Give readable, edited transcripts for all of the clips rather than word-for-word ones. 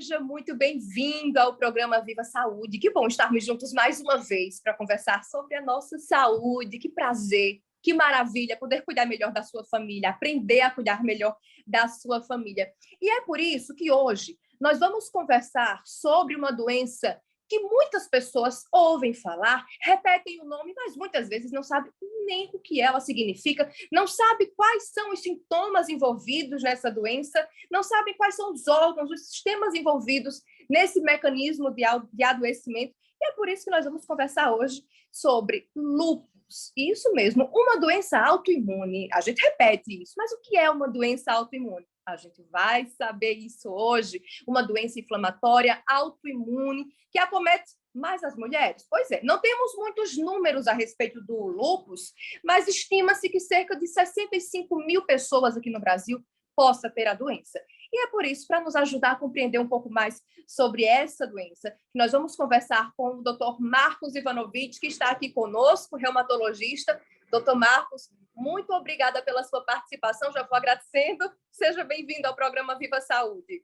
seja muito bem-vindo ao programa Viva Saúde. Que bom estarmos juntos mais uma vez para conversar sobre a nossa saúde. Que prazer, que maravilha poder cuidar melhor da sua família, aprender a cuidar melhor da sua família. E é por isso que hoje nós vamos conversar sobre uma doença que muitas pessoas ouvem falar, repetem o nome, mas muitas vezes não sabem nem o que ela significa, não sabem quais são os sintomas envolvidos nessa doença, não sabem quais são os órgãos, os sistemas envolvidos nesse mecanismo de adoecimento. E é por isso que nós vamos conversar hoje sobre lúpus. Isso mesmo, uma doença autoimune. A gente repete isso, mas o que é uma doença autoimune? A gente vai saber isso hoje. Uma doença inflamatória autoimune que acomete mais as mulheres. Pois é, não temos muitos números a respeito do lúpus, mas estima-se que cerca de 65 mil pessoas aqui no Brasil possa ter a doença. E é por isso, para nos ajudar a compreender um pouco mais sobre essa doença, que nós vamos conversar com o Dr. Marcos Ivanovic, que está aqui conosco, reumatologista. Dr. Marcos, muito obrigada pela sua participação, já vou agradecendo. Seja bem-vindo ao programa Viva Saúde.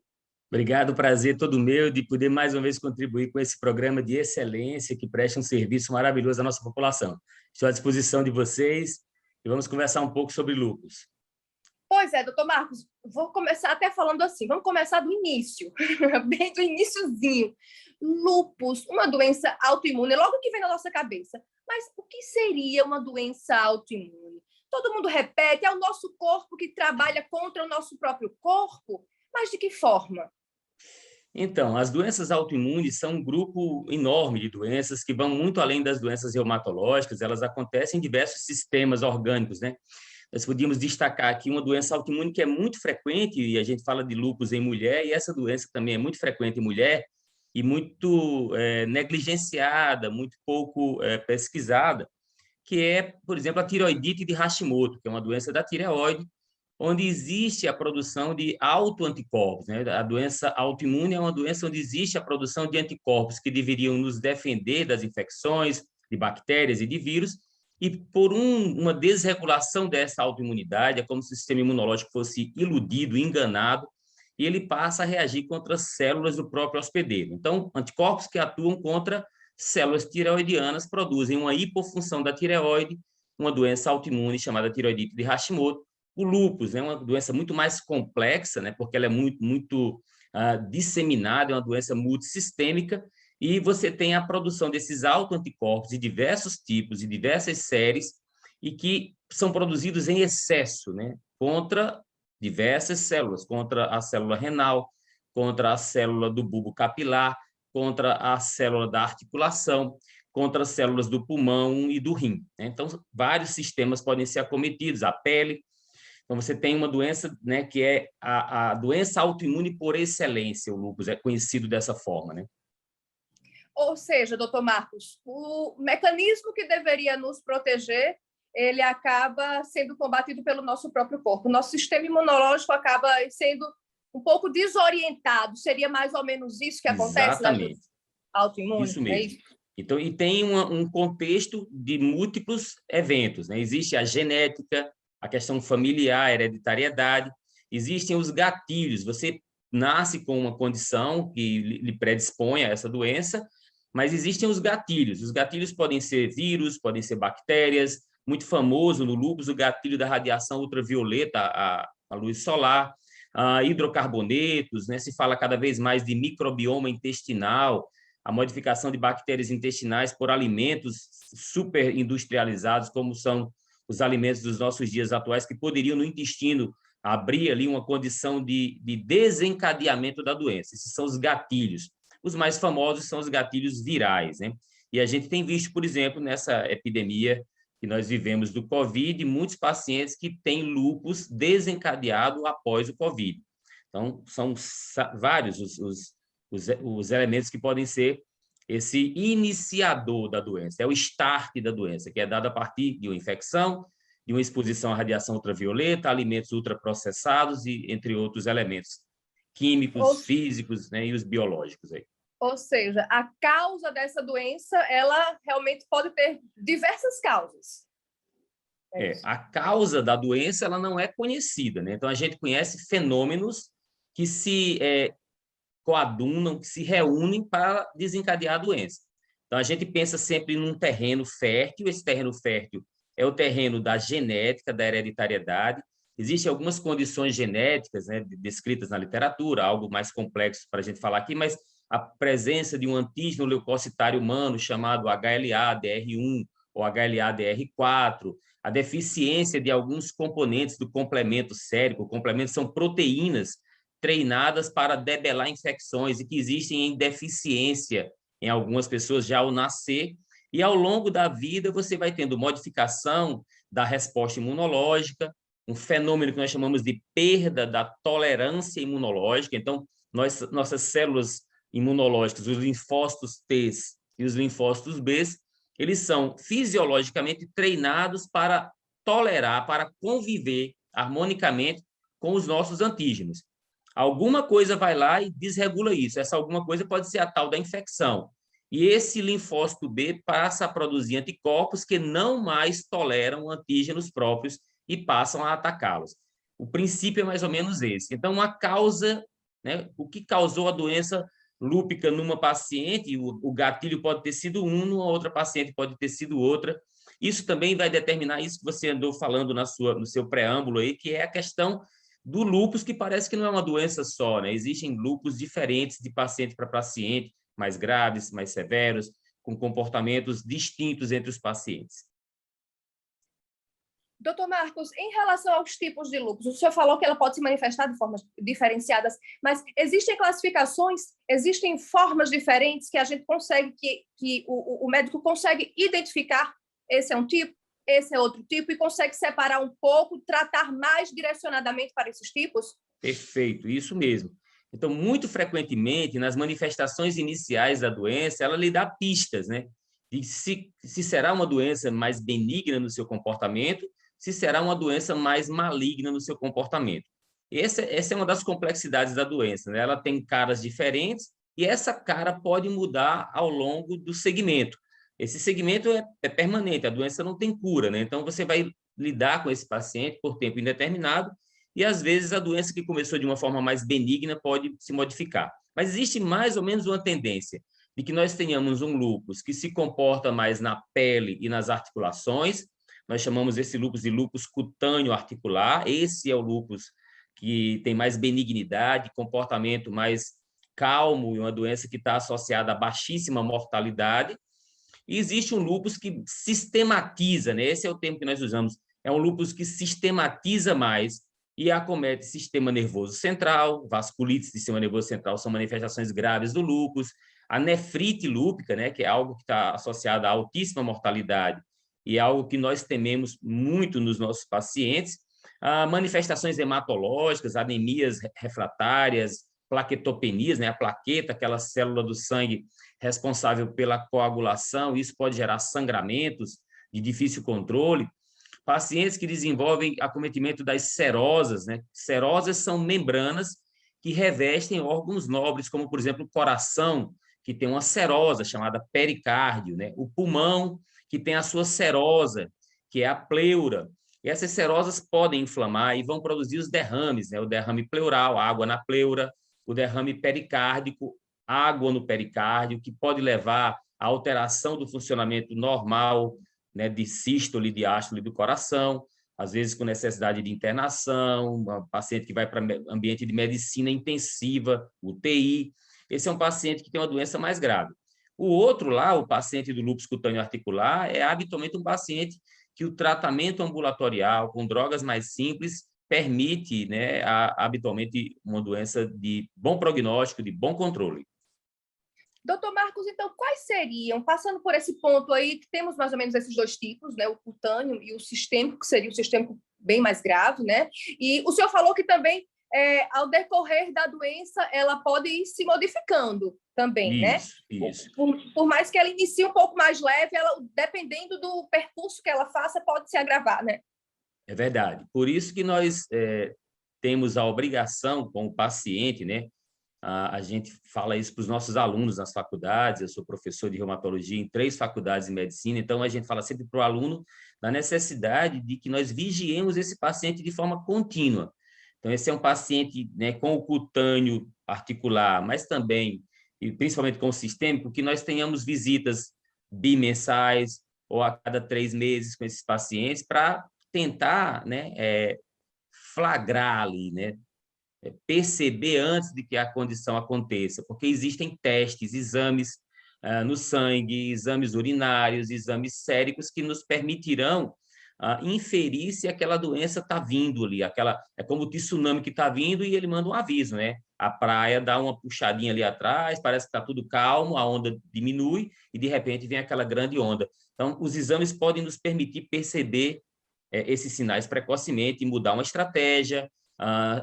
Obrigado, prazer todo meu de poder mais uma vez contribuir com esse programa de excelência que presta um serviço maravilhoso à nossa população. Estou à disposição de vocês e vamos conversar um pouco sobre lúpus. Pois é, doutor Marcos, vou começar até falando assim, vamos começar do início, bem do iniciozinho. Lúpus, uma doença autoimune, logo que vem na nossa cabeça. Mas o que seria uma doença autoimune? Todo mundo repete, é o nosso corpo que trabalha contra o nosso próprio corpo, mas de que forma? Então, as doenças autoimunes são um grupo enorme de doenças que vão muito além das doenças reumatológicas, elas acontecem em diversos sistemas orgânicos, né? Nós podíamos destacar aqui uma doença autoimune que é muito frequente, e a gente fala de lúpus em mulher, e essa doença também é muito frequente em mulher e muito negligenciada, muito pouco pesquisada, que é, por exemplo, a tireoidite de Hashimoto, que é uma doença da tireoide, onde existe a produção de autoanticorpos, né? A doença autoimune é uma doença onde existe a produção de anticorpos que deveriam nos defender das infecções, de bactérias e de vírus, e por uma desregulação dessa autoimunidade, é como se o sistema imunológico fosse iludido, enganado, e ele passa a reagir contra as células do próprio hospedeiro. Então, anticorpos que atuam contra células tireoidianas produzem uma hipofunção da tireoide, uma doença autoimune chamada tireoidite de Hashimoto. O lúpus é uma doença muito mais complexa, né, porque ela é muito disseminada, é uma doença multissistêmica, e você tem a produção desses autoanticorpos de diversos tipos e diversas séries, e que são produzidos em excesso, né, contra diversas células, contra a célula renal, contra a célula do bulbo capilar, contra a célula da articulação, contra as células do pulmão e do rim, né? Então, vários sistemas podem ser acometidos, a pele. Então, você tem uma doença, né, que é a doença autoimune por excelência, o lúpus é conhecido dessa forma, né? Ou seja, doutor Marcos, o mecanismo que deveria nos proteger, ele acaba sendo combatido pelo nosso próprio corpo. O nosso sistema imunológico acaba sendo um pouco desorientado. Seria mais ou menos isso que acontece na Exatamente. autoimune? Isso É mesmo. isso? Então, e tem um contexto de múltiplos eventos, né? Existe a genética, a questão familiar, a hereditariedade, existem os gatilhos. Você nasce com uma condição que lhe predispõe a essa doença, mas existem os gatilhos. Os gatilhos podem ser vírus, podem ser bactérias. Muito famoso no lúpus, o gatilho da radiação ultravioleta, a luz solar, hidrocarbonetos, né? Se fala cada vez mais de microbioma intestinal, a modificação de bactérias intestinais por alimentos super industrializados, como são os alimentos dos nossos dias atuais, que poderiam, no intestino, abrir ali uma condição de desencadeamento da doença. Esses são os gatilhos. Os mais famosos são os gatilhos virais, né? E a gente tem visto, por exemplo, nessa epidemia que nós vivemos do Covid, muitos pacientes que têm lúpus desencadeado após o Covid. Então, são vários os elementos que podem ser esse iniciador da doença, é o start da doença, que é dado a partir de uma infecção, de uma exposição à radiação ultravioleta, alimentos ultraprocessados e entre outros elementos químicos, físicos, né, e os biológicos aí. Ou seja, a causa dessa doença, ela realmente pode ter diversas causas. A causa da doença ela não é conhecida, né? Então, a gente conhece fenômenos que se coadunam, que se reúnem para desencadear a doença. Então, a gente pensa sempre num terreno fértil. Esse terreno fértil é o terreno da genética, da hereditariedade. Existem algumas condições genéticas, né, descritas na literatura, algo mais complexo para a gente falar aqui, mas a presença de um antígeno leucocitário humano chamado HLA-DR1 ou HLA-DR4, a deficiência de alguns componentes do complemento sérico. Complementos são proteínas treinadas para debelar infecções e que existem em deficiência em algumas pessoas já ao nascer. E ao longo da vida você vai tendo modificação da resposta imunológica, um fenômeno que nós chamamos de perda da tolerância imunológica. Então, nossas células imunológicas, os linfócitos T e os linfócitos B, eles são fisiologicamente treinados para tolerar, para conviver harmonicamente com os nossos antígenos. Alguma coisa vai lá e desregula isso. Essa alguma coisa pode ser a tal da infecção. E esse linfócito B passa a produzir anticorpos que não mais toleram antígenos próprios e passam a atacá-los. O princípio é mais ou menos esse. Então, a causa, né, o que causou a doença lúpica numa paciente, o gatilho pode ter sido um, numa outra paciente pode ter sido outra. Isso também vai determinar isso que você andou falando no seu preâmbulo aí, que é a questão do lúpus, que parece que não é uma doença só, né? Existem lúpus diferentes de paciente para paciente, mais graves, mais severos, com comportamentos distintos entre os pacientes. Doutor Marcos, em relação aos tipos de lúpus, o senhor falou que ela pode se manifestar de formas diferenciadas, mas existem classificações, existem formas diferentes que a gente consegue, que o médico consegue identificar, esse é um tipo, esse é outro tipo, e consegue separar um pouco, tratar mais direcionadamente para esses tipos? Perfeito, isso mesmo. Então, muito frequentemente, nas manifestações iniciais da doença, ela lhe dá pistas, né? De se será uma doença mais benigna no seu comportamento, se será uma doença mais maligna no seu comportamento. Essa é uma das complexidades da doença, né? Ela tem caras diferentes e essa cara pode mudar ao longo do segmento. Esse segmento é permanente, a doença não tem cura, né? Então, você vai lidar com esse paciente por tempo indeterminado e, às vezes, a doença que começou de uma forma mais benigna pode se modificar. Mas existe mais ou menos uma tendência de que nós tenhamos um lúpus que se comporta mais na pele e nas articulações. Nós chamamos esse lúpus de lúpus cutâneo articular. Esse é o lúpus que tem mais benignidade, comportamento mais calmo, e uma doença que está associada a baixíssima mortalidade. E existe um lúpus que sistematiza, né? Esse é o termo que nós usamos. É um lúpus que sistematiza mais e acomete sistema nervoso central. Vasculites do sistema nervoso central são manifestações graves do lúpus. A nefrite lúpica, né, que é algo que está associado a altíssima mortalidade e é algo que nós tememos muito nos nossos pacientes. Manifestações hematológicas, anemias refratárias, plaquetopenias, né, a plaqueta, aquela célula do sangue responsável pela coagulação, isso pode gerar sangramentos de difícil controle. Pacientes que desenvolvem acometimento das serosas, né? Serosas são membranas que revestem órgãos nobres, como, por exemplo, o coração, que tem uma serosa chamada pericárdio, né? O pulmão, que tem a sua serosa, que é a pleura. E essas serosas podem inflamar e vão produzir os derrames, né? O derrame pleural, água na pleura, o derrame pericárdico, água no pericárdio, que pode levar à alteração do funcionamento normal, né, de sístole e diástole do coração, às vezes com necessidade de internação, um paciente que vai para ambiente de medicina intensiva, UTI. Esse é um paciente que tem uma doença mais grave. O outro lá, o paciente do lúpus cutâneo articular, é habitualmente um paciente que o tratamento ambulatorial com drogas mais simples permite, né, habitualmente uma doença de bom prognóstico, de bom controle. Doutor Marcos, então, quais seriam, passando por esse ponto aí, que temos mais ou menos esses dois tipos, né, o cutâneo e o sistêmico, que seria o sistêmico bem mais grave, né? E o senhor falou que também, ao decorrer da doença, ela pode ir se modificando também, né? Isso. Por mais que ela inicie um pouco mais leve, ela, dependendo do percurso que ela faça, pode se agravar, né? É verdade. Por isso que nós temos a obrigação com o paciente, né? A gente fala isso para os nossos alunos nas faculdades. Eu sou professor de reumatologia em 3 faculdades de medicina, então a gente fala sempre para o aluno da necessidade de que nós vigiemos esse paciente de forma contínua. Então, esse é um paciente, né, com o cutâneo articular, mas também, e principalmente com o sistêmico, que nós tenhamos visitas bimensais ou a cada 3 meses com esses pacientes para tentar, né, flagrar ali, né, perceber antes de que a condição aconteça, porque existem testes, exames no sangue, exames urinários, exames séricos que nos permitirão inferir se aquela doença está vindo ali, é como o tsunami que está vindo e ele manda um aviso, né? A praia dá uma puxadinha ali atrás, parece que está tudo calmo, a onda diminui e, de repente, vem aquela grande onda. Então, os exames podem nos permitir perceber esses sinais precocemente e mudar uma estratégia,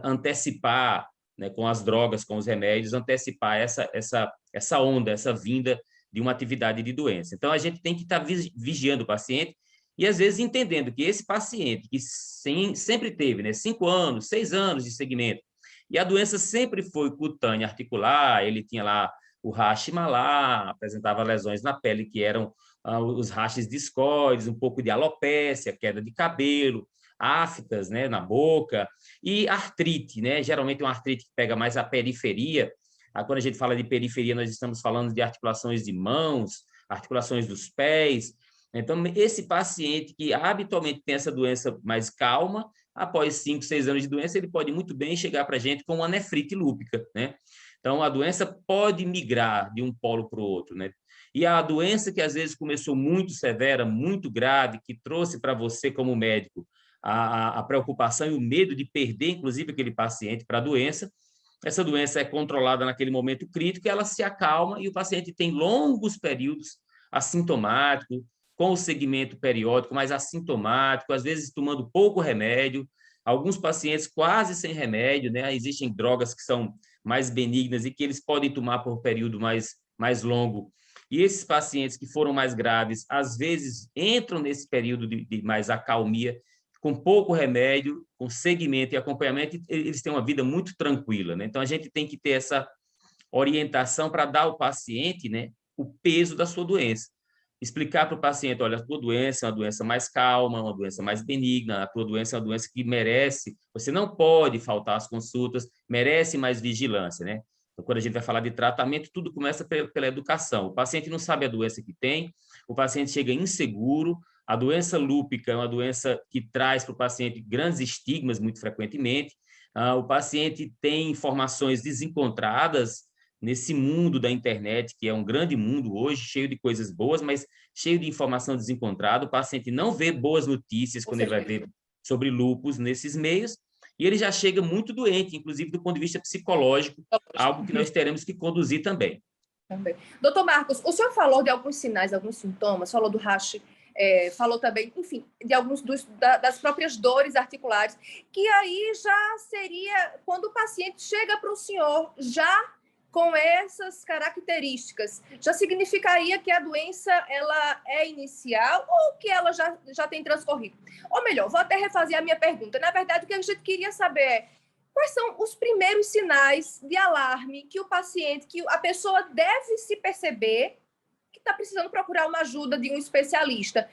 antecipar, né, com as drogas, com os remédios, antecipar essa onda, essa vinda de uma atividade de doença. Então, a gente tem que estar vigiando o paciente e, às vezes, entendendo que esse paciente, que sempre teve, né, 5 anos, 6 anos de segmento, e a doença sempre foi cutânea articular, ele tinha lá o rache malar, apresentava lesões na pele que eram os rachis discoides, um pouco de alopécia, queda de cabelo, aftas, né, na boca, e artrite, né? Geralmente é uma artrite que pega mais a periferia. Quando a gente fala de periferia, nós estamos falando de articulações de mãos, articulações dos pés. Então, esse paciente que habitualmente tem essa doença mais calma, após 5, 6 anos de doença, ele pode muito bem chegar para a gente com uma nefrite lúpica, né? Então, a doença pode migrar de um polo para o outro, né? E a doença que às vezes começou muito severa, muito grave, que trouxe para você como médico a preocupação e o medo de perder, inclusive, aquele paciente para a doença, essa doença é controlada naquele momento crítico, ela se acalma e o paciente tem longos períodos assintomático, com o segmento periódico, mas assintomático, às vezes tomando pouco remédio, alguns pacientes quase sem remédio, né? Existem drogas que são mais benignas e que eles podem tomar por período mais longo. E esses pacientes que foram mais graves, às vezes entram nesse período de mais acalmia, com pouco remédio, com segmento e acompanhamento, eles têm uma vida muito tranquila, né? Então, a gente tem que ter essa orientação para dar ao paciente, né, o peso da sua doença. Explicar para o paciente, olha, a tua doença é uma doença mais calma, uma doença mais benigna, a tua doença é uma doença que merece, você não pode faltar às consultas, merece mais vigilância, né? Então, quando a gente vai falar de tratamento, tudo começa pela educação. O paciente não sabe a doença que tem, o paciente chega inseguro, a doença lúpica é uma doença que traz para o paciente grandes estigmas, muito frequentemente, o paciente tem informações desencontradas nesse mundo da internet, que é um grande mundo hoje, cheio de coisas boas, mas cheio de informação desencontrada. O paciente não vê boas notícias quando ele vai ver sobre lúpus nesses meios, e ele já chega muito doente, inclusive do ponto de vista psicológico, algo que nós teremos que conduzir também. Doutor Marcos, o senhor falou de alguns sinais, alguns sintomas, falou do rash, falou também, enfim, de alguns das próprias dores articulares, que aí já seria quando o paciente chega para o senhor já com essas características, já significaria que a doença ela é inicial ou que ela já tem transcorrido? Ou melhor, vou até refazer a minha pergunta. Na verdade, o que a gente queria saber é quais são os primeiros sinais de alarme que o paciente, que a pessoa deve se perceber que está precisando procurar uma ajuda de um especialista?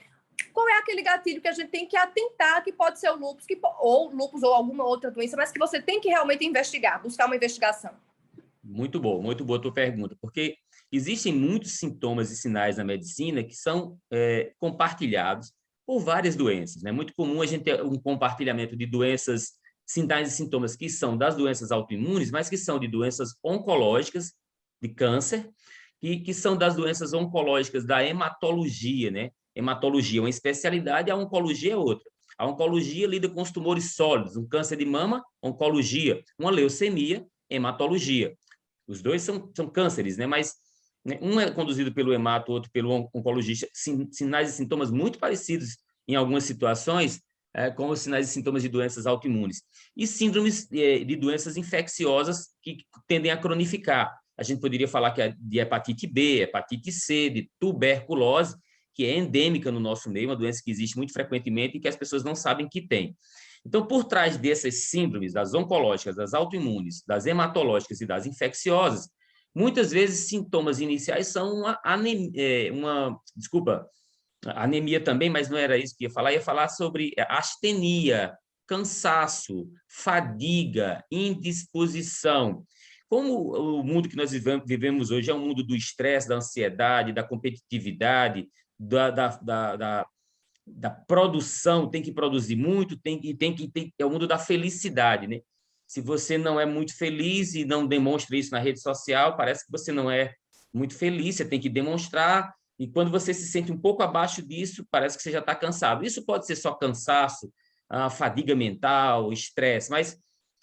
Qual é aquele gatilho que a gente tem que atentar, que pode ser o lúpus, ou alguma outra doença, mas que você tem que realmente investigar, buscar uma investigação? Muito boa a tua pergunta, porque existem muitos sintomas e sinais na medicina que são compartilhados por várias doenças. É muito comum a gente ter um compartilhamento de doenças, sinais e sintomas que são das doenças autoimunes, mas que são de doenças oncológicas, de câncer, que são das doenças oncológicas da hematologia, né? Hematologia é uma especialidade, a oncologia é outra. A oncologia lida com os tumores sólidos, um câncer de mama, oncologia, uma leucemia, hematologia. Os dois são cânceres, né? Mas né, um é conduzido pelo hemato, outro pelo oncologista, sinais e sintomas muito parecidos em algumas situações, com os sinais e sintomas de doenças autoimunes. E síndromes de doenças infecciosas que tendem a cronificar. A gente poderia falar que é de hepatite B, hepatite C, de tuberculose, que é endêmica no nosso meio, uma doença que existe muito frequentemente e que as pessoas não sabem que tem. Então, por trás dessas síndromes, das oncológicas, das autoimunes, das hematológicas e das infecciosas, muitas vezes sintomas iniciais são anemia também, mas não era isso que ia falar sobre astenia, cansaço, fadiga, indisposição. Como o mundo que nós vivemos hoje é um mundo do estresse, da ansiedade, da competitividade, da produção, tem que produzir muito, é o mundo da felicidade, né? Se você não é muito feliz e não demonstra isso na rede social, parece que você não é muito feliz, você tem que demonstrar, e quando você se sente um pouco abaixo disso, parece que você já está cansado. Isso pode ser só cansaço, fadiga mental, estresse, mas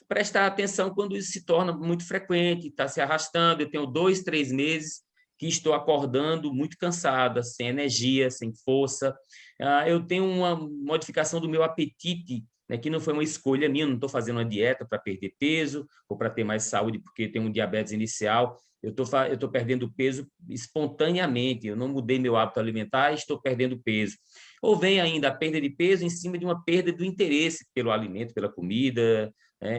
prestar atenção quando isso se torna muito frequente, está se arrastando. Eu tenho 2, 3 meses que estou acordando muito cansada, sem energia, sem força. Eu tenho uma modificação do meu apetite, né, que não foi uma escolha minha, não estou fazendo uma dieta para perder peso ou para ter mais saúde, porque tenho um diabetes inicial. Eu estou perdendo peso espontaneamente, eu não mudei meu hábito alimentar e estou perdendo peso. Ou vem ainda a perda de peso em cima de uma perda do interesse pelo alimento, pela comida.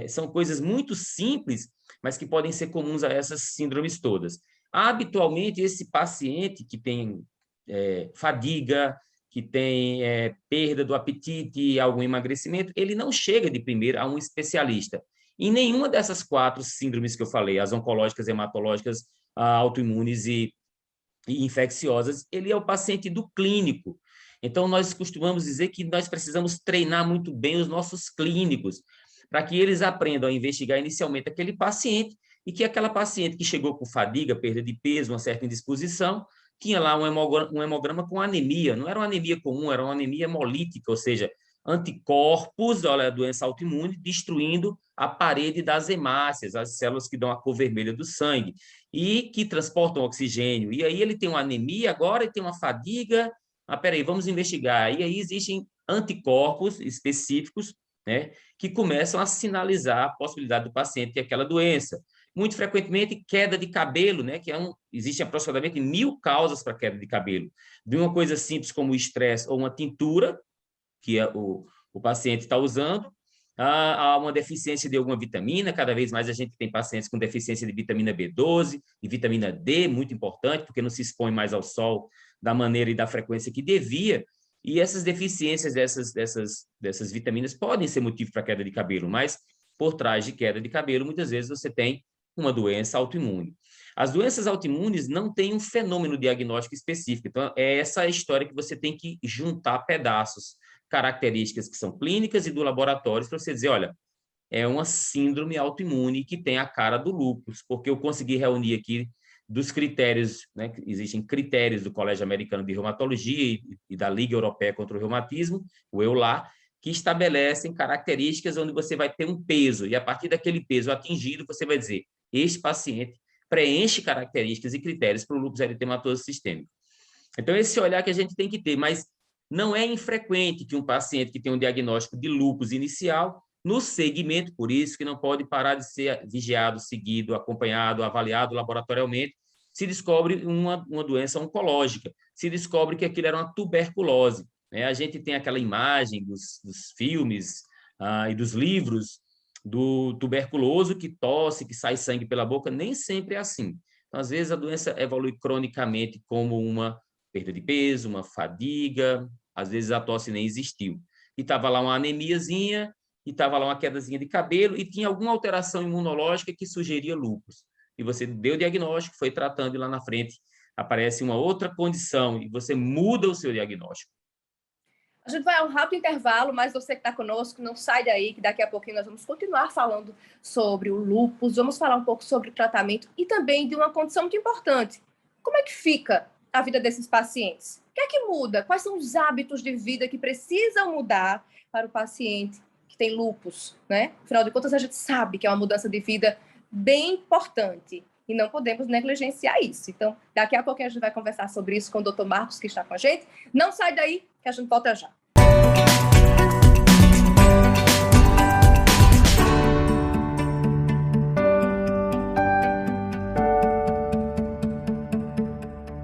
São coisas muito simples, mas que podem ser comuns a essas síndromes todas. Habitualmente, esse paciente que tem fadiga, que tem perda do apetite, algum emagrecimento, ele não chega de primeira a um especialista. Em nenhuma dessas 4 síndromes que eu falei, as oncológicas, hematológicas, autoimunes e infecciosas, ele é o paciente do clínico. Então, nós costumamos dizer que nós precisamos treinar muito bem os nossos clínicos, para que eles aprendam a investigar inicialmente aquele paciente e que aquela paciente que chegou com fadiga, perda de peso, uma certa indisposição, tinha lá um hemograma com anemia. Não era uma anemia comum, era uma anemia hemolítica, ou seja, anticorpos, olha, a doença autoimune, destruindo a parede das hemácias, as células que dão a cor vermelha do sangue, e que transportam oxigênio. E aí ele tem uma anemia agora e tem uma fadiga. Peraí, vamos investigar. E aí existem anticorpos específicos, né, que começam a sinalizar a possibilidade do paciente ter aquela doença. Muito frequentemente, queda de cabelo, né, existem aproximadamente 1000 causas para queda de cabelo. De uma coisa simples como o estresse ou uma tintura, que o paciente está usando, há uma deficiência de alguma vitamina. Cada vez mais a gente tem pacientes com deficiência de vitamina B12 e vitamina D, muito importante, porque não se expõe mais ao sol da maneira e da frequência que devia. E essas deficiências dessas vitaminas podem ser motivo para queda de cabelo, mas por trás de queda de cabelo, muitas vezes você tem uma doença autoimune. As doenças autoimunes não têm um fenômeno diagnóstico específico, então é essa história que você tem que juntar pedaços, características que são clínicas e do laboratório, para você dizer, olha, é uma síndrome autoimune que tem a cara do lúpus, porque eu consegui reunir aqui dos critérios, né, existem critérios do Colégio Americano de Reumatologia e da Liga Europeia contra o Reumatismo, o EULAR, que estabelecem características onde você vai ter um peso, e a partir daquele peso atingido, você vai dizer, este paciente preenche características e critérios para o lúpus eritematoso sistêmico. Então, esse olhar que a gente tem que ter, mas não é infrequente que um paciente que tem um diagnóstico de lúpus inicial, no segmento, por isso que não pode parar de ser vigiado, seguido, acompanhado, avaliado laboratorialmente, se descobre uma doença oncológica, se descobre que aquilo era uma tuberculose. Né? A gente tem aquela imagem dos filmes e dos livros do tuberculoso que tosse, que sai sangue pela boca, nem sempre é assim. Então, às vezes, a doença evolui cronicamente como uma perda de peso, uma fadiga, às vezes a tosse nem existiu. E estava lá uma anemiazinha, e estava lá uma quedazinha de cabelo, e tinha alguma alteração imunológica que sugeria lúpus. E você deu o diagnóstico, foi tratando, e lá na frente aparece uma outra condição, e você muda o seu diagnóstico. A gente vai a um rápido intervalo, mas você que está conosco, não sai daí, que daqui a pouquinho nós vamos continuar falando sobre o lúpus, vamos falar um pouco sobre o tratamento e também de uma condição muito importante. Como é que fica a vida desses pacientes? O que é que muda? Quais são os hábitos de vida que precisam mudar para o paciente que tem lúpus, né? Afinal de contas, a gente sabe que é uma mudança de vida bem importante e não podemos negligenciar isso. Então, daqui a pouquinho a gente vai conversar sobre isso com o Dr. Marcos, que está com a gente. Não sai daí, que a gente volta já.